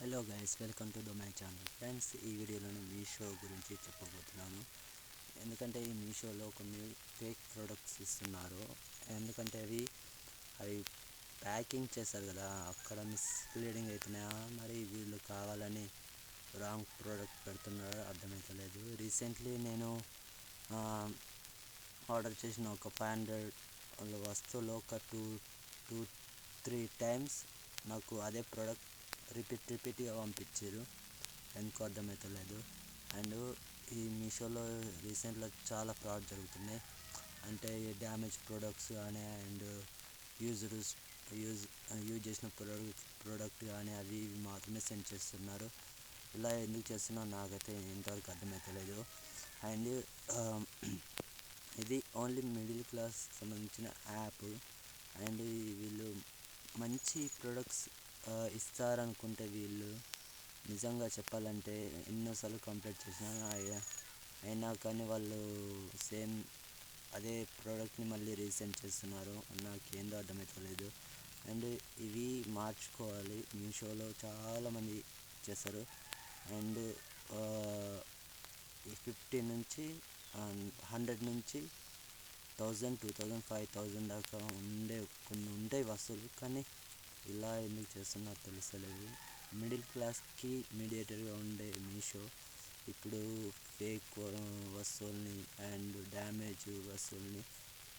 Hello guys, welcome to my channel. Friends, ఈ వీడియోలో మీషో గురించి చెప్పబోతున్నాను. ఎందుకంటే ఈ మీషోలో కొన్ని ఫేక్ ప్రోడక్ట్స్ ఇస్తున్నారు. ఎందుకంటే అవి ప్యాకింగ్ చేస్తారు కదా, అక్కడ మిస్లీడింగ్ అవుతున్నాయా, మరి వీళ్ళు కావాలని రాంగ్ ప్రోడక్ట్ పెడుతున్నారో అర్థమవుతలేదు. రీసెంట్లీ నేను ఆర్డర్ చేసిన ఒక 500 వస్తువులు ఒక టూ 3 టైమ్స్ నాకు అదే ప్రోడక్ట్ రిపీట్గా పంపించారు. ఎందుకో అర్థమవుతలేదు. అండ్ ఈ మీషోలో రీసెంట్లో చాలా ఫ్రాడ్ జరుగుతున్నాయి. అంటే డ్యామేజ్ ప్రోడక్ట్స్ కానీ అండ్ యూజ్ చేసిన ప్రోడక్ట్ కానీ అవి ఇవి మాత్రమే సెండ్ చేస్తున్నారు. ఇలా ఎందుకు చేస్తున్నారో నాకైతే ఇంతవరకు అర్థమవుతలేదు. అండ్ ఇది ఓన్లీ మిడిల్ క్లాస్ సంబంధించిన యాప్. అండ్ వీళ్ళు మంచి ప్రొడక్ట్స్ ఇస్తారనుకుంటే వీళ్ళు నిజంగా చెప్పాలంటే ఎన్నోసార్లు కంప్లైంట్ చేసినా అయినా కానీ వాళ్ళు సేమ్ అదే ప్రోడక్ట్ని మళ్ళీ రీసెండ్ చేస్తున్నారు. నాకేందో అర్థమవుతలేదు. అండ్ ఇవి మార్చుకోవాలి. మీషోలో చాలామంది చేస్తారు. అండ్ 50 నుంచి 100 నుంచి 1000, 2000, 5000 దాకా కొన్ని ఉంటాయి వస్తువులు. కానీ ఇలా ఎందుకు చేస్తున్నారో తెలుస్తలేదు. మిడిల్ క్లాస్కి మీడియేటర్గా ఉండే మీషో ఇప్పుడు ఫేక్ వస్తువుల్ని అండ్ డ్యామేజ్ వస్తువుల్ని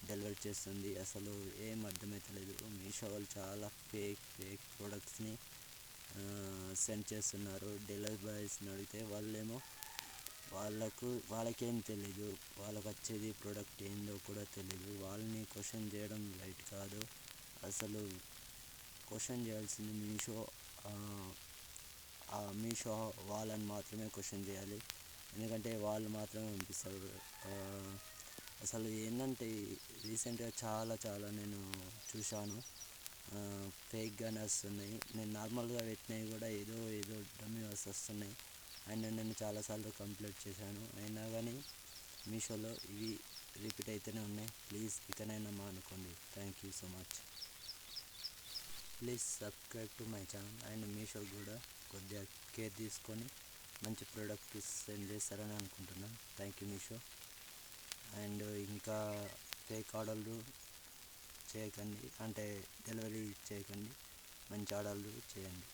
డెలివరీ చేస్తుంది. అసలు ఏం అర్థమవుతలేదు. మీషో వాళ్ళు చాలా ఫేక్ ప్రోడక్ట్స్ని సెండ్ చేస్తున్నారు. డెలివరీ బాయ్స్ని అడిగితే వాళ్ళేమో వాళ్ళకేం తెలీదు, వాళ్ళకి వచ్చేది ప్రోడక్ట్ ఏందో కూడా తెలీదు. వాళ్ళని క్వశ్చన్ చేయడం రైట్ కాదు. అసలు క్వశ్చన్ చేయాల్సింది మీషో వాళ్ళని మాత్రమే క్వశ్చన్ చేయాలి. ఎందుకంటే వాళ్ళు మాత్రమే పంపిస్తారు. అసలు ఏంటంటే రీసెంట్గా చాలా నేను చూశాను, ఫేక్గానే వస్తున్నాయి. నేను నార్మల్గా పెట్టినవి కూడా ఏదో డమ్మీ వస్తున్నాయి. అండ్ నేను చాలాసార్లు కంప్లైంట్ చేశాను, అయినా కానీ మీషోలో ఇవి రిపీట్ అయితేనే ఉన్నాయి. ప్లీజ్ ఇకనైనా మానుకోండి. Thank you so much. Please subscribe to my channel. And Meesho కూడా కొద్దిగా కేర్ తీసుకొని మంచి ప్రోడక్ట్ సెండ్ చేస్తారని అనుకుంటున్నాను. Thank you Meesho. అండ్ ఇంకా ఫేక్ ఆర్డర్లు చేయకండి, అంటే డెలివరీ చేయకండి, మంచి ఆర్డర్లు చేయండి.